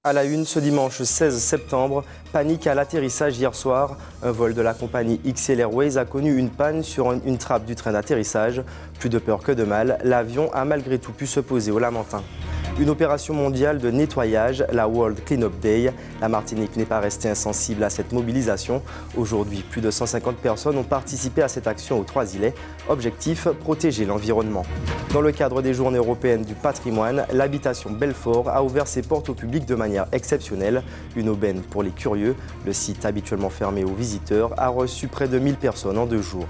À la une, ce dimanche 16 septembre, panique à l'atterrissage hier soir. Un vol de la compagnie XL Airways a connu une panne sur une trappe du train d'atterrissage. Plus de peur que de mal, l'avion a malgré tout pu se poser au Lamentin. Une opération mondiale de nettoyage, la World Cleanup Day. La Martinique n'est pas restée insensible à cette mobilisation. Aujourd'hui, plus de 150 personnes ont participé à cette action aux Trois-Îlets. Objectif, protéger l'environnement. Dans le cadre des Journées européennes du patrimoine, l'habitation Belfort a ouvert ses portes au public de manière exceptionnelle. Une aubaine pour les curieux. Le site, habituellement fermé aux visiteurs, a reçu près de 1000 personnes en 2 jours.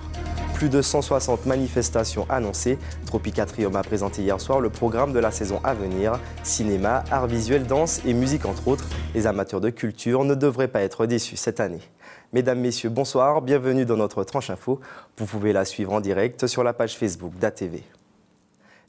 Plus de 160 manifestations annoncées. Tropicatrium a présenté hier soir le programme de la saison à venir. Cinéma, arts visuels, danse et musique entre autres. Les amateurs de culture ne devraient pas être déçus cette année. Mesdames, Messieurs, bonsoir, bienvenue dans notre Tranche Info. Vous pouvez la suivre en direct sur la page Facebook d'ATV.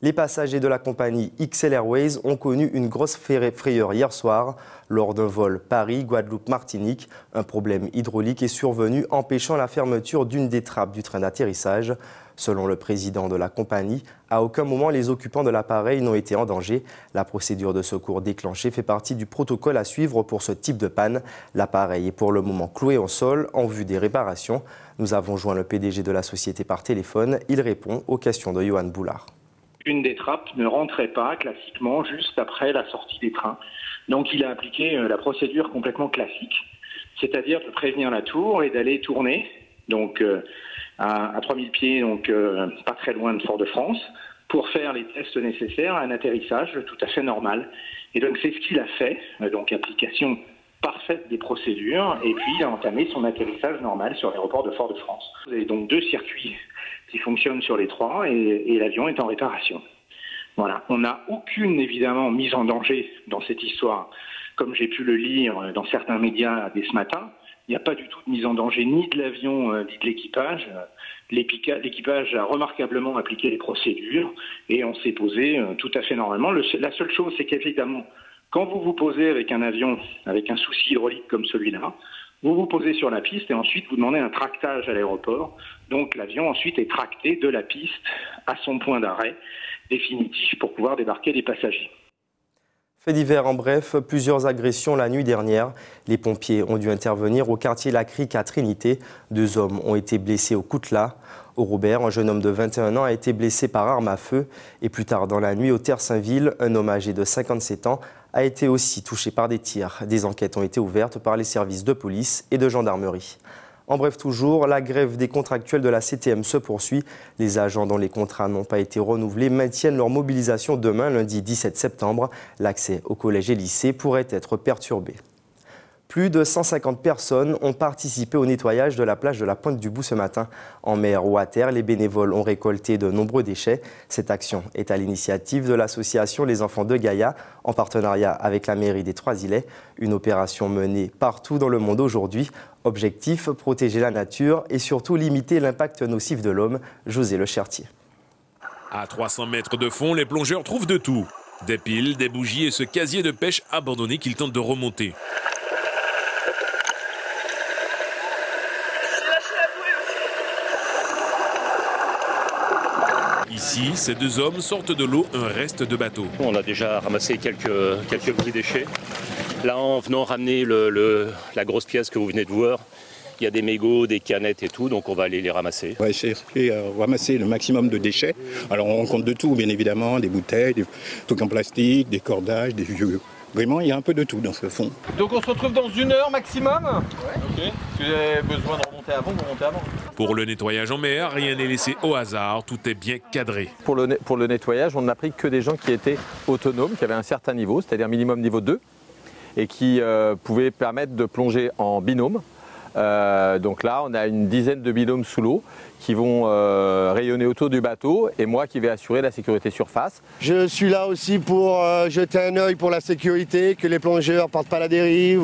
Les passagers de la compagnie XL Airways ont connu une grosse frayeur hier soir lors d'un vol Paris-Guadeloupe-Martinique. Un problème hydraulique est survenu empêchant la fermeture d'une des trappes du train d'atterrissage. Selon le président de la compagnie, à aucun moment les occupants de l'appareil n'ont été en danger. La procédure de secours déclenchée fait partie du protocole à suivre pour ce type de panne. L'appareil est pour le moment cloué au sol en vue des réparations. Nous avons joint le PDG de la société par téléphone. Il répond aux questions de Johan Boulard. Une des trappes ne rentrait pas classiquement juste après la sortie des trains. Donc il a appliqué la procédure complètement classique, c'est-à-dire de prévenir la tour et d'aller tourner donc à 3000 pieds, donc pas très loin de Fort-de-France, pour faire les tests nécessaires à un atterrissage tout à fait normal. Et donc c'est ce qu'il a fait, donc application parfaite des procédures, et puis il a entamé son atterrissage normal sur l'aéroport de Fort-de-France. Vous avez donc 2 circuits qui fonctionnent sur les 3 et l'avion est en réparation. Voilà. On n'a aucune, évidemment, mise en danger dans cette histoire. Comme j'ai pu le lire dans certains médias dès ce matin, il n'y a pas du tout de mise en danger ni de l'avion ni de l'équipage. L'équipage a remarquablement appliqué les procédures et on s'est posé tout à fait normalement. La seule chose, c'est qu'évidemment, quand vous vous posez avec un avion avec un souci hydraulique comme celui-là, vous vous posez sur la piste et ensuite vous demandez un tractage à l'aéroport. Donc l'avion ensuite est tracté de la piste à son point d'arrêt définitif pour pouvoir débarquer les passagers. Fait divers en bref, plusieurs agressions la nuit dernière. Les pompiers ont dû intervenir au quartier La Crique à Trinité. 2 hommes ont été blessés au coutelas. Au Robert, un jeune homme de 21 ans a été blessé par arme à feu. Et plus tard dans la nuit, au Terre-Saint-Ville, un homme âgé de 57 ans a été aussi touché par des tirs. Des enquêtes ont été ouvertes par les services de police et de gendarmerie. En bref toujours, la grève des contractuels de la CTM se poursuit. Les agents dont les contrats n'ont pas été renouvelés maintiennent leur mobilisation demain, lundi 17 septembre. L'accès aux collèges et lycées pourrait être perturbé. Plus de 150 personnes ont participé au nettoyage de la plage de la Pointe-du-Bout ce matin. En mer ou à terre, les bénévoles ont récolté de nombreux déchets. Cette action est à l'initiative de l'association Les Enfants de Gaïa, en partenariat avec la mairie des Trois-Îlets. Une opération menée partout dans le monde aujourd'hui. Objectif, protéger la nature et surtout limiter l'impact nocif de l'homme. José Le Chertier. À 300 mètres de fond, les plongeurs trouvent de tout. Des piles, des bougies et ce casier de pêche abandonné qu'ils tentent de remonter. Ici, ces 2 hommes sortent de l'eau un reste de bateau. On a déjà ramassé quelques petits déchets. Là, en venant ramener la grosse pièce que vous venez de voir, il y a des mégots, des canettes et tout, donc on va aller les ramasser. On va chercher à ramasser le maximum de déchets. Alors on compte de tout, bien évidemment, des bouteilles, des trucs en plastique, des cordages, des vieux. Vraiment, il y a un peu de tout dans ce fond. Donc on se retrouve dans 1 heure maximum. Ouais. Ok. Si vous avez besoin de remonter avant, vous remontez avant. Pour le nettoyage en mer, rien n'est laissé au hasard, tout est bien cadré. Pour le nettoyage, on n'a pris que des gens qui étaient autonomes, qui avaient un certain niveau, c'est-à-dire minimum niveau 2, et qui pouvaient permettre de plonger en binôme. Donc là, on a une dizaine de binômes sous l'eau qui vont rayonner autour du bateau et moi qui vais assurer la sécurité surface. Je suis là aussi pour jeter un œil pour la sécurité, que les plongeurs ne partent pas à la dérive.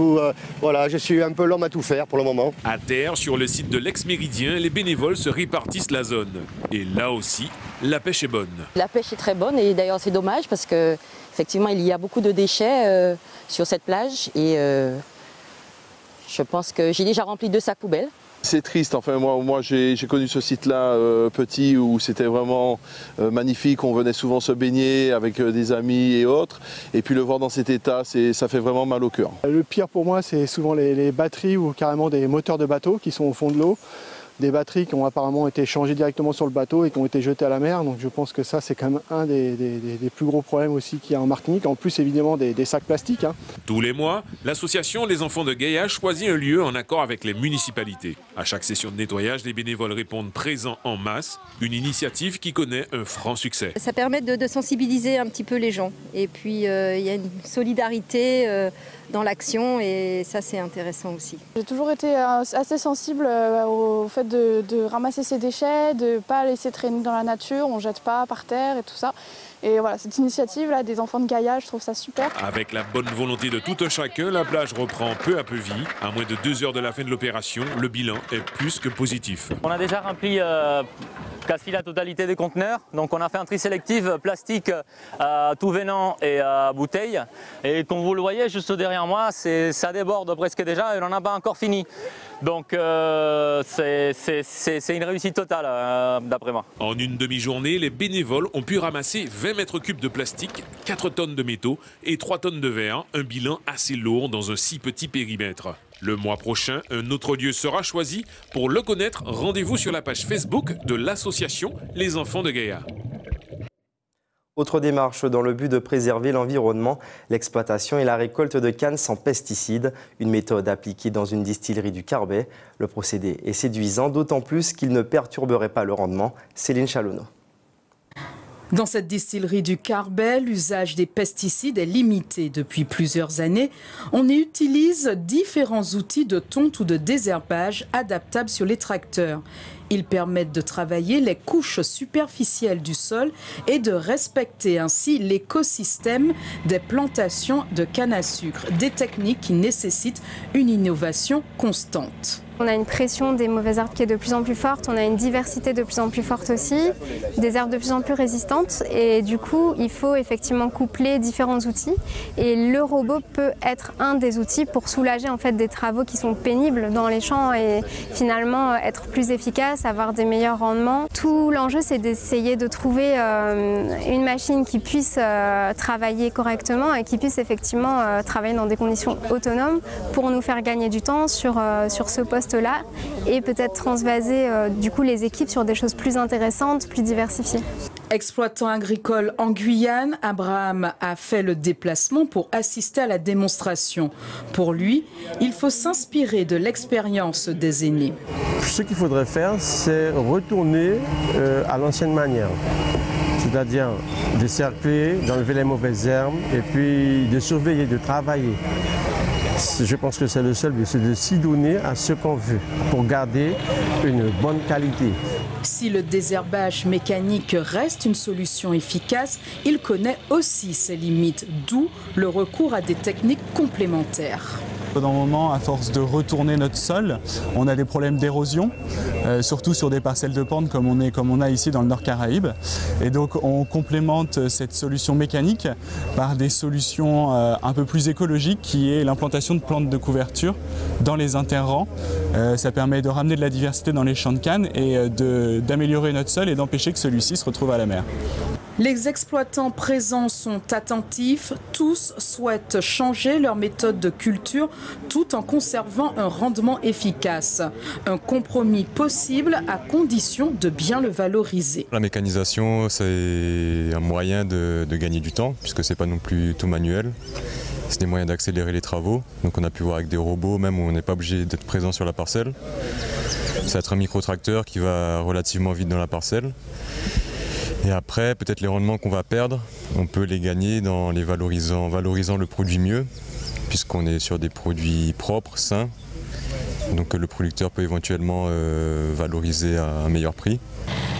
Voilà, je suis un peu l'homme à tout faire pour le moment. À terre, sur le site de l'ex-Méridien, les bénévoles se répartissent la zone. Et là aussi, la pêche est bonne. La pêche est très bonne et d'ailleurs c'est dommage parce que effectivement il y a beaucoup de déchets sur cette plage et je pense que j'ai déjà rempli 2 sacs poubelles. C'est triste, enfin moi j'ai connu ce site-là petit où c'était vraiment magnifique, on venait souvent se baigner avec des amis et autres, et puis le voir dans cet état, ça fait vraiment mal au cœur. Le pire pour moi, c'est souvent les batteries ou carrément des moteurs de bateau qui sont au fond de l'eau. Des batteries qui ont apparemment été changées directement sur le bateau et qui ont été jetées à la mer. Donc je pense que ça, c'est quand même un des plus gros problèmes aussi qu'il y a en Martinique. En plus, évidemment, des sacs plastiques. Tous les mois, l'association Les Enfants de Gaïa choisit un lieu en accord avec les municipalités. À chaque session de nettoyage, les bénévoles répondent présents en masse. Une initiative qui connaît un franc succès. Ça permet de sensibiliser un petit peu les gens. Et puis, il y a une solidarité dans l'action et ça, c'est intéressant aussi. J'ai toujours été assez sensible au fait de ramasser ses déchets, de ne pas laisser traîner dans la nature, on ne jette pas par terre et tout ça. Et voilà, cette initiative-là des enfants de Gaïa, je trouve ça super. Avec la bonne volonté de tout un chacun, la plage reprend peu à peu vie. À moins de 2 heures de la fin de l'opération, le bilan est plus que positif. On a déjà rempli quasi la totalité des conteneurs. Donc on a fait un tri sélectif plastique, tout venant et bouteilles. Et comme vous le voyez juste derrière moi, ça déborde presque déjà et on n'en a pas encore fini. Donc c'est une réussite totale d'après moi. En une demi-journée, les bénévoles ont pu ramasser 20 mètres cubes de plastique, 4 tonnes de métaux et 3 tonnes de verre. Un bilan assez lourd dans un si petit périmètre. Le mois prochain, un autre lieu sera choisi. Pour le connaître, rendez-vous sur la page Facebook de l'association Les Enfants de Gaïa. Autre démarche dans le but de préserver l'environnement, l'exploitation et la récolte de cannes sans pesticides, une méthode appliquée dans une distillerie du Carbet. Le procédé est séduisant, d'autant plus qu'il ne perturberait pas le rendement. Céline Chalonneau. Dans cette distillerie du Carbet, l'usage des pesticides est limité depuis plusieurs années. On y utilise différents outils de tonte ou de désherbage adaptables sur les tracteurs. Ils permettent de travailler les couches superficielles du sol et de respecter ainsi l'écosystème des plantations de canne à sucre, des techniques qui nécessitent une innovation constante. On a une pression des mauvaises herbes qui est de plus en plus forte, on a une diversité de plus en plus forte aussi, des herbes de plus en plus résistantes et du coup il faut effectivement coupler différents outils et le robot peut être un des outils pour soulager en fait des travaux qui sont pénibles dans les champs et finalement être plus efficace, avoir des meilleurs rendements. Tout l'enjeu c'est d'essayer de trouver une machine qui puisse travailler correctement et qui puisse effectivement travailler dans des conditions autonomes pour nous faire gagner du temps sur ce poste là et peut-être transvaser du coup les équipes sur des choses plus intéressantes, plus diversifiées. Exploitant agricole en Guyane, Abraham a fait le déplacement pour assister à la démonstration. Pour lui, il faut s'inspirer de l'expérience des aînés. Ce qu'il faudrait faire, c'est retourner à l'ancienne manière. C'est-à-dire de cercler, d'enlever les mauvaises herbes et puis de surveiller, de travailler. Je pense que c'est le seul but, c'est de s'y donner à ce qu'on veut pour garder une bonne qualité. Si le désherbage mécanique reste une solution efficace, il connaît aussi ses limites, d'où le recours à des techniques complémentaires. Dans un moment, à force de retourner notre sol, on a des problèmes d'érosion, surtout sur des parcelles de pente comme on a ici dans le Nord Caraïbe. Et donc on complémente cette solution mécanique par des solutions un peu plus écologiques qui est l'implantation de plantes de couverture dans les interrangs. Ça permet de ramener de la diversité dans les champs de canne et d'améliorer notre sol et d'empêcher que celui-ci se retrouve à la mer. Les exploitants présents sont attentifs, tous souhaitent changer leur méthode de culture tout en conservant un rendement efficace. Un compromis possible à condition de bien le valoriser. La mécanisation, c'est un moyen de gagner du temps puisque c'est pas non plus tout manuel. C'est des moyens d'accélérer les travaux, donc on a pu voir avec des robots même où on n'est pas obligé d'être présent sur la parcelle. Ça va être un micro-tracteur qui va relativement vite dans la parcelle. Et après, peut-être les rendements qu'on va perdre, on peut les gagner en valorisant le produit mieux, puisqu'on est sur des produits propres, sains. Donc le producteur peut éventuellement valoriser à un meilleur prix.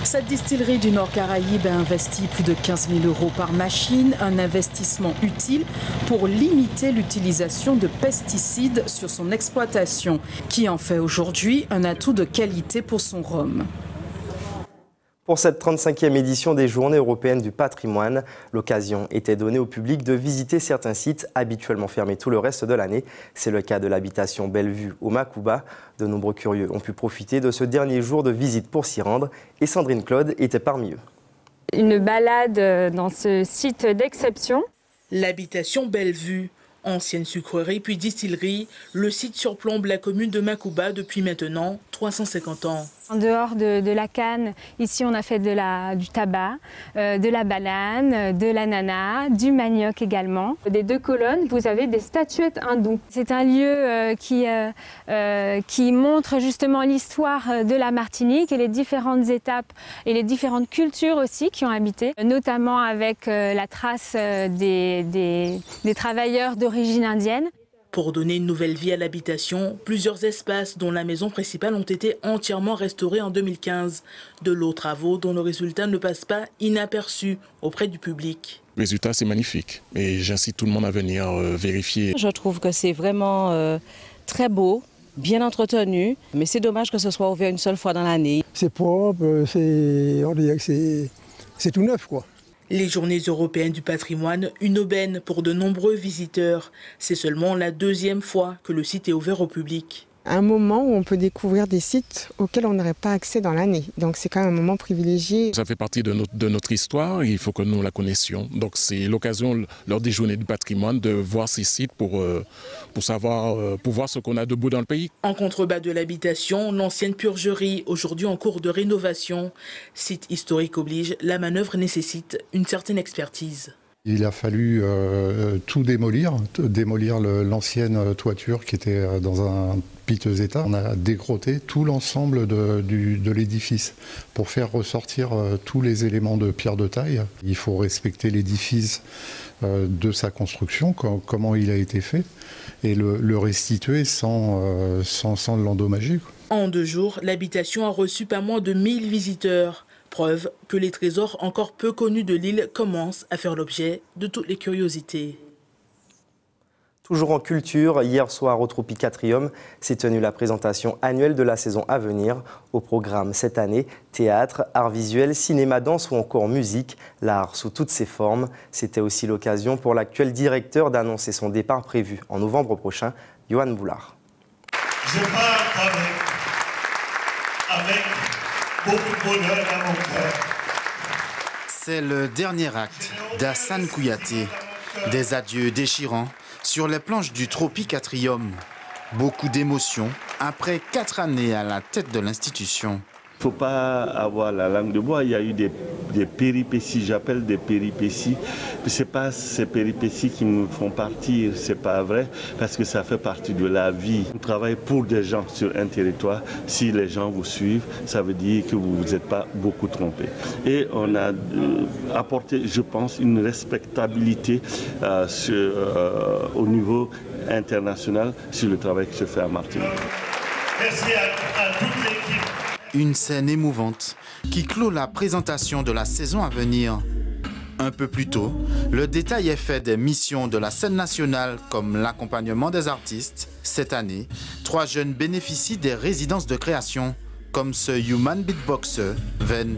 Cette distillerie du Nord Caraïbe a investi plus de 15 000 € par machine, un investissement utile pour limiter l'utilisation de pesticides sur son exploitation, qui en fait aujourd'hui un atout de qualité pour son rhum. Pour cette 35e édition des Journées européennes du patrimoine, l'occasion était donnée au public de visiter certains sites habituellement fermés tout le reste de l'année. C'est le cas de l'habitation Bellevue au Makouba. De nombreux curieux ont pu profiter de ce dernier jour de visite pour s'y rendre et Sandrine Claude était parmi eux. Une balade dans ce site d'exception. L'habitation Bellevue, ancienne sucrerie puis distillerie, le site surplombe la commune de Makouba depuis maintenant 350 ans. En dehors de la canne, ici on a fait du tabac, de la banane, de l'ananas, du manioc également. Des deux colonnes, vous avez des statuettes hindoues. C'est un lieu qui montre justement l'histoire de la Martinique et les différentes étapes et les différentes cultures aussi qui ont habité, notamment avec la trace des travailleurs d'origine indienne. Pour donner une nouvelle vie à l'habitation, plusieurs espaces dont la maison principale ont été entièrement restaurés en 2015. De lourds travaux dont le résultat ne passe pas inaperçu auprès du public. Le résultat, c'est magnifique et j'incite tout le monde à venir vérifier. Je trouve que c'est vraiment très beau, bien entretenu, mais c'est dommage que ce soit ouvert une seule fois dans l'année. C'est propre, on dirait que c'est tout neuf, quoi. Les Journées européennes du patrimoine, une aubaine pour de nombreux visiteurs. C'est seulement la deuxième fois que le site est ouvert au public. Un moment où on peut découvrir des sites auxquels on n'aurait pas accès dans l'année. Donc c'est quand même un moment privilégié. Ça fait partie de notre histoire et il faut que nous la connaissions. Donc c'est l'occasion, lors des Journées du patrimoine, de voir ces sites pour voir ce qu'on a de beau dans le pays. En contrebas de l'habitation, l'ancienne purgerie, aujourd'hui en cours de rénovation. Site historique oblige, la manœuvre nécessite une certaine expertise. Il a fallu tout démolir l'ancienne toiture qui était dans un piteux état. On a dégrotté tout l'ensemble de l'édifice pour faire ressortir tous les éléments de pierre de taille. Il faut respecter l'édifice de sa construction, comment il a été fait, et le restituer sans l'endommager. En 2 jours, l'habitation a reçu pas moins de 1000 visiteurs. Preuve que les trésors encore peu connus de l'île commencent à faire l'objet de toutes les curiosités. Toujours en culture, hier soir au Tropicatrium s'est tenue la présentation annuelle de la saison à venir. Au programme cette année, théâtre, art visuel, cinéma, danse ou encore musique, l'art sous toutes ses formes. C'était aussi l'occasion pour l'actuel directeur d'annoncer son départ prévu en novembre prochain, Johan Boulard. Je pars avec beaucoup de bonheur dans mon cœur. C'est le dernier acte d'Hassane Kouyaté. Des adieux déchirants sur les planches du Tropicatrium. Beaucoup d'émotions après 4 années à la tête de l'institution. Il ne faut pas avoir la langue de bois. Il y a eu des péripéties, j'appelle des péripéties. Ce n'est pas ces péripéties qui nous font partir, ce n'est pas vrai, parce que ça fait partie de la vie. On travaille pour des gens sur un territoire. Si les gens vous suivent, ça veut dire que vous ne vous êtes pas beaucoup trompé. Et on a apporté, je pense, une respectabilité au niveau international sur le travail qui se fait à Martinique. Merci à toute l'équipe. Une scène émouvante qui clôt la présentation de la saison à venir. Un peu plus tôt, le détail est fait des missions de la scène nationale comme l'accompagnement des artistes. Cette année, 3 jeunes bénéficient des résidences de création comme ce Human Beatboxer, Ven.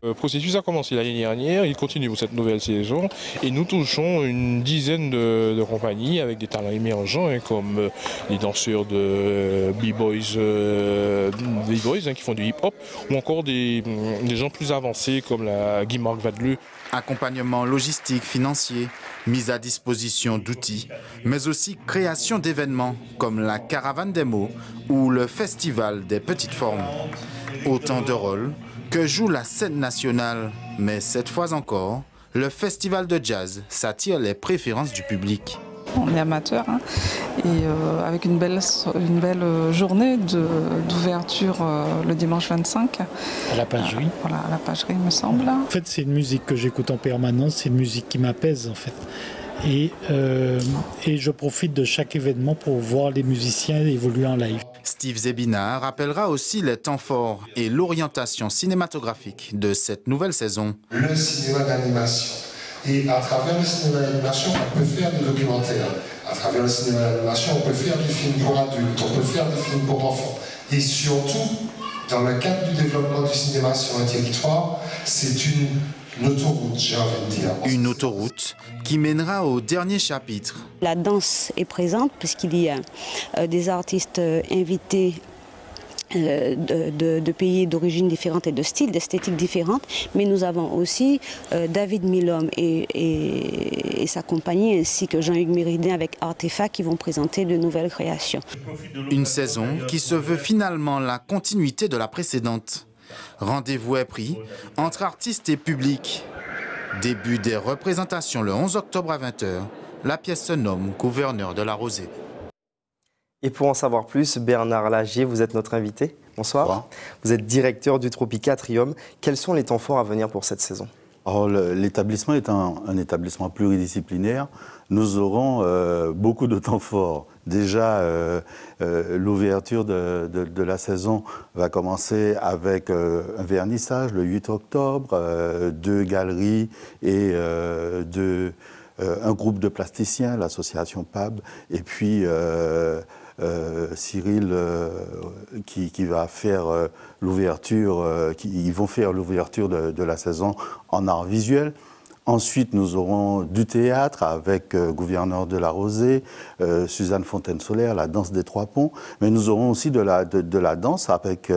Le processus a commencé l'année dernière, il continue pour cette nouvelle saison et nous touchons une dizaine de compagnies avec des talents émergents comme les danseurs de B-Boys qui font du hip-hop ou encore des gens plus avancés comme la Guy Marc Vadleu. Accompagnement logistique, financier, mise à disposition d'outils, mais aussi création d'événements comme la Caravane des mots ou le Festival des petites formes. Autant de rôles que joue la scène nationale, mais cette fois encore, le festival de jazz s'attire les préférences du public. On est amateur et avec une belle journée d'ouverture le dimanche 25. À la pagerie. Voilà, à la pagerie, il me semble. En fait, c'est une musique que j'écoute en permanence, c'est une musique qui m'apaise en fait. Et je profite de chaque événement pour voir les musiciens évoluer en live. Steve Zebina rappellera aussi les temps forts et l'orientation cinématographique de cette nouvelle saison. Le cinéma d'animation Et à travers le cinéma d'animation, on peut faire des documentaires. À travers le cinéma d'animation, on peut faire du film pour adultes, on peut faire des films pour enfants. Et surtout, dans le cadre du développement du cinéma sur un territoire, c'est une autoroute, j'ai envie de dire. Une autoroute qui mènera au dernier chapitre. La danse est présente puisqu'il y a des artistes invités de pays d'origine différentes et de styles, d'esthétiques différentes, mais nous avons aussi David Milhomme et sa compagnie, ainsi que Jean-Hugues Méridien avec Artefact qui vont présenter de nouvelles créations. Une saison qui se veut finalement la continuité de la précédente. Rendez-vous est pris entre artistes et public. Début des représentations le 11 octobre à 20 h. La pièce se nomme Gouverneur de la Rosée. Et pour en savoir plus, Bernard Lagier, vous êtes notre invité. Bonsoir. Bonsoir. Vous êtes directeur du Tropicatrium. Quels sont les temps forts à venir pour cette saison? L'établissement est un établissement pluridisciplinaire. Nous aurons beaucoup de temps forts. Déjà, l'ouverture de la saison va commencer avec un vernissage le 8 octobre, 2 galeries et un groupe de plasticiens, l'association PAB, et puis Cyril qui va faire l'ouverture, ils vont faire l'ouverture de la saison en art visuel. Ensuite, nous aurons du théâtre avec Gouverneur de la Rosée, Suzanne Fontaine-Solaire, la danse des Trois Ponts. Mais nous aurons aussi de la danse avec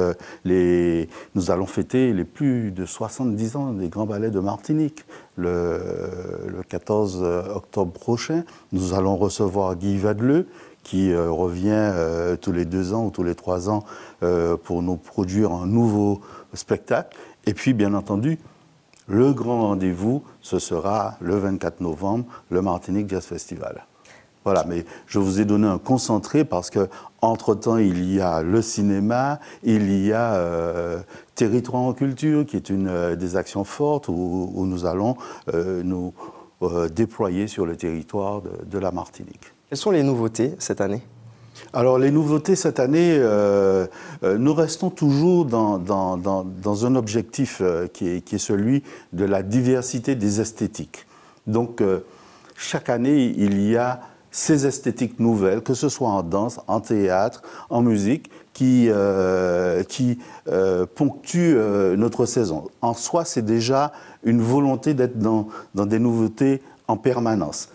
nous allons fêter les plus de 70 ans des Grands Ballets de Martinique. Le 14 octobre prochain, nous allons recevoir Guy Vadeleux, qui revient tous les 2 ans ou tous les 3 ans pour nous produire un nouveau spectacle. Et puis, bien entendu, le grand rendez-vous, ce sera le 24 novembre, le Martinique Jazz Festival. Voilà, mais je vous ai donné un concentré parce que entre-temps, il y a le cinéma, il y a Territoire en culture, qui est une des actions fortes où nous allons nous déployer sur le territoire de la Martinique. Quelles sont les nouveautés cette année? Alors, les nouveautés cette année, nous restons toujours dans un objectif qui est celui de la diversité des esthétiques. Donc, chaque année, il y a ces esthétiques nouvelles, que ce soit en danse, en théâtre, en musique, qui ponctuent notre saison. En soi, c'est déjà une volonté d'être dans des nouveautés en permanence.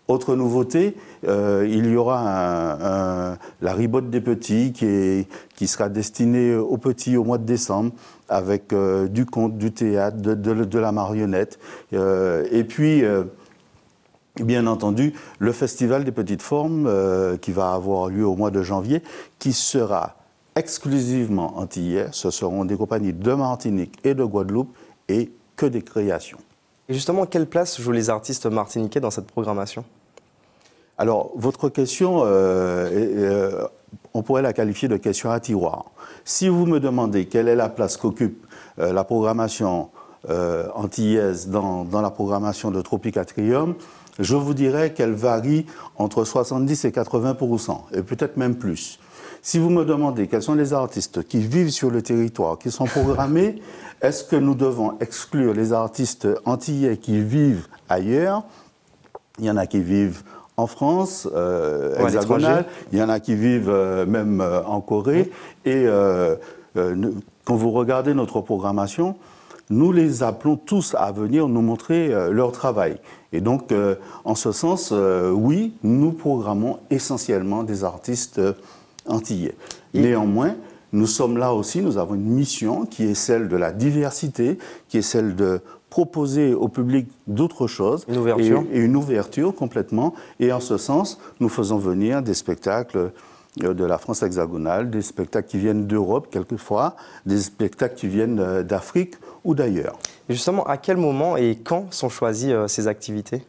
Autre nouveauté, il y aura la ribote des petits qui sera destinée aux petits au mois de décembre avec du conte, du théâtre, de la marionnette. Et puis, bien entendu, le Festival des Petites Formes qui va avoir lieu au mois de janvier, qui sera exclusivement antillais. Ce seront des compagnies de Martinique et de Guadeloupe et que des créations. Et justement, quelle place jouent les artistes martiniquais dans cette programmation? Alors, votre question, on pourrait la qualifier de question à tiroir. Si vous me demandez quelle est la place qu'occupe la programmation antillaise dans la programmation de Tropicatrium, je vous dirais qu'elle varie entre 70 et 80%, et peut-être même plus. Si vous me demandez quels sont les artistes qui vivent sur le territoire, qui sont programmés, est-ce que nous devons exclure les artistes antillais qui vivent ailleurs? Il y en a qui vivent en France, hexagonale, il y en a qui vivent même en Corée. Et quand vous regardez notre programmation, nous les appelons tous à venir nous montrer leur travail. Et donc, en ce sens, oui, nous programmons essentiellement des artistes antillais. Néanmoins, nous sommes là aussi, nous avons une mission qui est celle de la diversité, qui est celle de proposer au public d'autres choses. Une ouverture. Et une ouverture complètement. Et en ce sens, nous faisons venir des spectacles de la France hexagonale, des spectacles qui viennent d'Europe quelquefois, des spectacles qui viennent d'Afrique ou d'ailleurs. Et justement, à quel moment et quand sont choisies ces activités?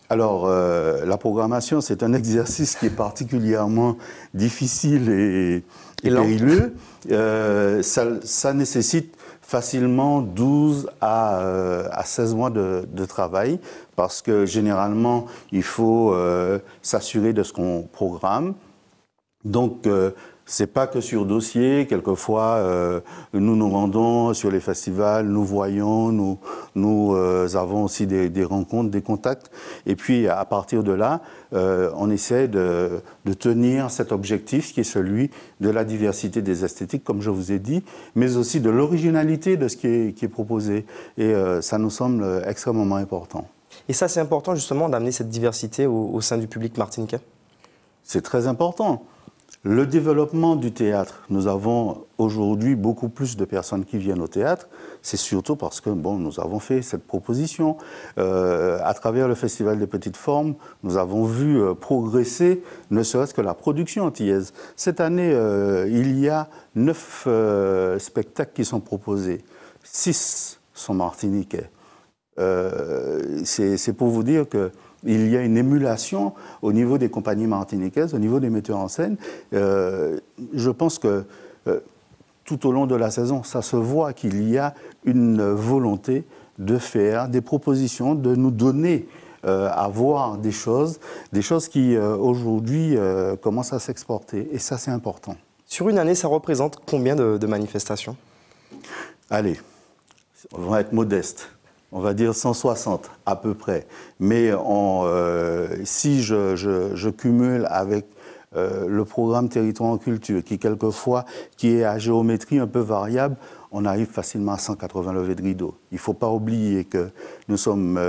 Alors, la programmation, c'est un exercice qui est particulièrement difficile et périlleux. Ça nécessite facilement 12 à 16 mois de travail parce que généralement, il faut s'assurer de ce qu'on programme. Donc, C'est pas que sur dossier. Quelquefois, nous nous rendons sur les festivals, nous voyons, nous avons aussi des rencontres, des contacts. Et puis, à partir de là, on essaie de tenir cet objectif qui est celui de la diversité des esthétiques, comme je vous ai dit, mais aussi de l'originalité de ce qui est proposé. Et ça nous semble extrêmement important. Et ça, c'est important justement d'amener cette diversité au sein du public martiniquais? C'est très important. Le développement du théâtre, nous avons aujourd'hui beaucoup plus de personnes qui viennent au théâtre. C'est surtout parce que nous avons fait cette proposition. À travers le Festival des Petites Formes, nous avons vu progresser ne serait-ce que la production antillaise. Cette année, il y a 9 spectacles qui sont proposés. 6 sont martiniquais. C'est pour vous dire que il y a une émulation au niveau des compagnies martiniquaises, au niveau des metteurs en scène. Je pense que tout au long de la saison, ça se voit qu'il y a une volonté de faire des propositions, de nous donner à voir des choses qui aujourd'hui commencent à s'exporter. Et ça, c'est important. Sur une année, ça représente combien de manifestations? Allez, on va être modeste. On va dire 160 à peu près. Mais si je cumule avec le programme Territoire en Culture, qui est à géométrie un peu variable, on arrive facilement à 180 levées de rideau. Il ne faut pas oublier que nous sommes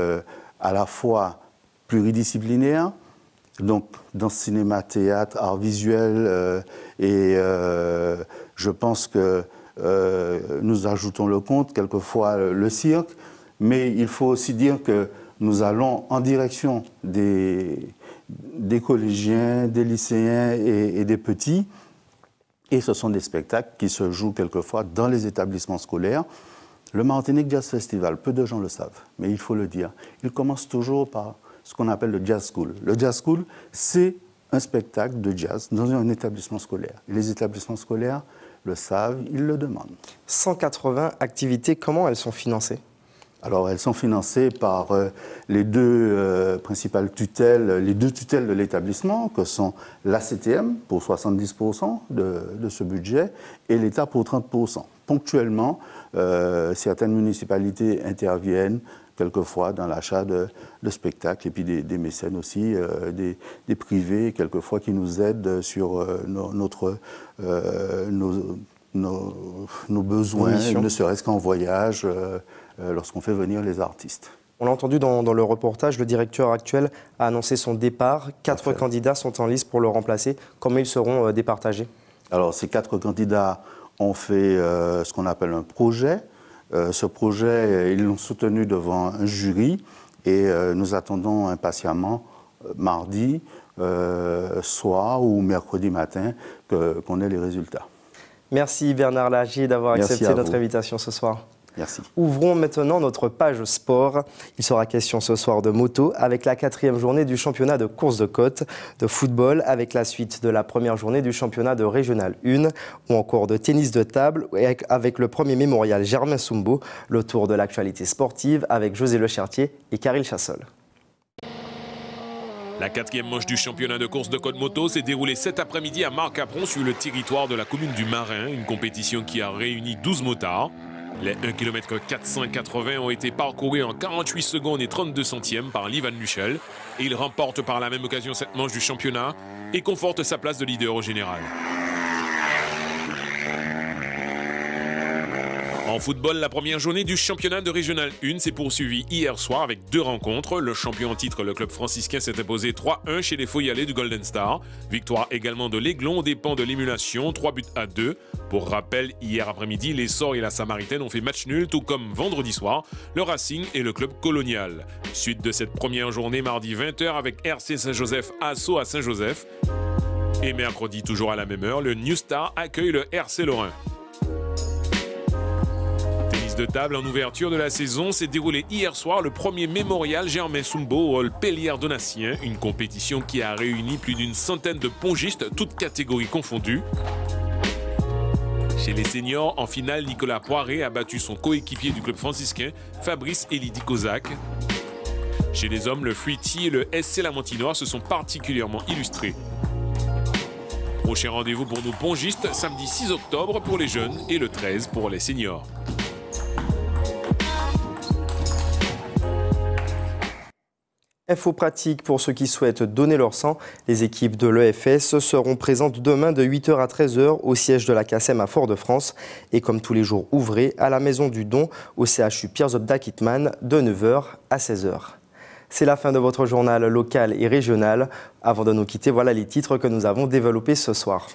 à la fois pluridisciplinaires, donc dans cinéma, théâtre, art visuel, et je pense que nous ajoutons le conte, quelquefois le cirque. Mais il faut aussi dire que nous allons en direction des collégiens, des lycéens et des petits. Et ce sont des spectacles qui se jouent quelquefois dans les établissements scolaires. Le Martinique Jazz Festival, peu de gens le savent, mais il faut le dire. Il commence toujours par ce qu'on appelle le Jazz School. Le Jazz School, c'est un spectacle de jazz dans un établissement scolaire. Et les établissements scolaires le savent, ils le demandent. 180 activités, comment elles sont financées? Alors, elles sont financées par les deux principales tutelles, les 2 tutelles de l'établissement, que sont l'ACTM pour 70% de ce budget et l'État pour 30%. Ponctuellement, certaines municipalités interviennent quelquefois dans l'achat de spectacles et puis des mécènes aussi, des privés quelquefois qui nous aident sur nos besoins, ne serait-ce qu'en voyage, lorsqu'on fait venir les artistes. On l'a entendu dans le reportage, le directeur actuel a annoncé son départ. 4 candidats sont en lice pour le remplacer. Comment ils seront départagés? Alors, ces 4 candidats ont fait ce qu'on appelle un projet. Ce projet, ils l'ont soutenu devant un jury et nous attendons impatiemment mardi soir ou mercredi matin qu'on ait les résultats. Merci Bernard Lagier d'avoir accepté notre invitation ce soir. Merci. Ouvrons maintenant notre page sport. Il sera question ce soir de moto avec la 4e journée du championnat de course de côte, de football avec la suite de la première journée du championnat de Régional 1 ou encore de tennis de table avec le premier mémorial Germain Soumbo, le tour de l'actualité sportive avec José Lechartier et Caril Chassol. La 4e manche du championnat de course de côte moto s'est déroulée cet après-midi à Marcapron sur le territoire de la commune du Marin, une compétition qui a réuni 12 motards. Les 1 km 480 ont été parcourus en 48 secondes et 32 centièmes par Livan Michel et il remporte par la même occasion cette manche du championnat et conforte sa place de leader au général. En football, la première journée du championnat de Régional 1 s'est poursuivie hier soir avec 2 rencontres. Le champion en titre, le club franciscain, s'est imposé 3-1 chez les Foyalais du Golden Star. Victoire également de l'Aiglon aux dépens de l'émulation, 3-2. Pour rappel, hier après-midi, les Sorts et la Samaritaine ont fait match nul, tout comme vendredi soir, le Racing et le club colonial. Suite de cette première journée, mardi 20h avec RC Saint-Joseph Assaut à Saint-Joseph. Et mercredi, toujours à la même heure, le New Star accueille le RC Lorrain. De table en ouverture de la saison s'est déroulé hier soir le premier mémorial Germain Soumbo au hall Pellière-Donatien, une compétition qui a réuni plus d'une centaine de pongistes, toutes catégories confondues. Chez les seniors, en finale, Nicolas Poiré a battu son coéquipier du club franciscain, Fabrice Elidi Kozak. Chez les hommes, le Fruity et le SC Lamantinois se sont particulièrement illustrés. Prochain rendez-vous pour nos pongistes, samedi 6 octobre pour les jeunes et le 13 pour les seniors. Info pratique pour ceux qui souhaitent donner leur sang. Les équipes de l'EFS seront présentes demain de 8h à 13h au siège de la CACEM à Fort-de-France et comme tous les jours ouvrés à la Maison du Don au CHU Pierre-Zobda-Kittmann de 9h à 16h. C'est la fin de votre journal local et régional. Avant de nous quitter, voilà les titres que nous avons développés ce soir.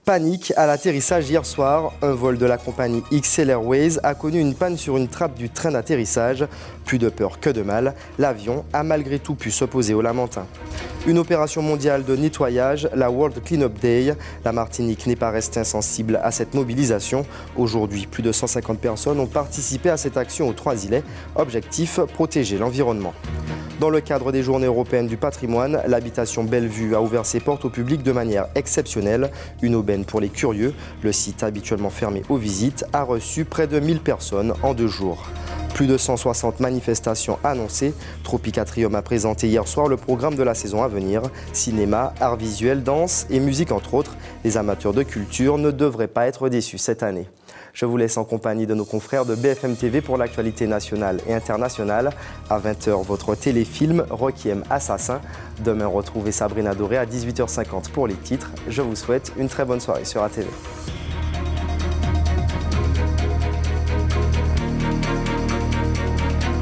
Panique à l'atterrissage hier soir. Un vol de la compagnie XL Airways a connu une panne sur une trappe du train d'atterrissage. Plus de peur que de mal, l'avion a malgré tout pu s'opposer aux Lamentins. Une opération mondiale de nettoyage, la World Cleanup Day. La Martinique n'est pas restée insensible à cette mobilisation. Aujourd'hui, plus de 150 personnes ont participé à cette action aux 3 îlets. Objectif, protéger l'environnement. Dans le cadre des Journées européennes du patrimoine, l'habitation Bellevue a ouvert ses portes au public de manière exceptionnelle. Une aubaine pour les curieux. Le site, habituellement fermé aux visites, a reçu près de 1000 personnes en 2 jours. Plus de 160 manifestations annoncées. Tropicatrium a présenté hier soir le programme de la saison à venir. Cinéma, arts visuels, danse et musique entre autres. Les amateurs de culture ne devraient pas être déçus cette année. Je vous laisse en compagnie de nos confrères de BFM TV pour l'actualité nationale et internationale. À 20h, votre téléfilm Requiem Assassin. Demain, retrouvez Sabrina Doré à 18h50 pour les titres. Je vous souhaite une très bonne soirée sur ATV.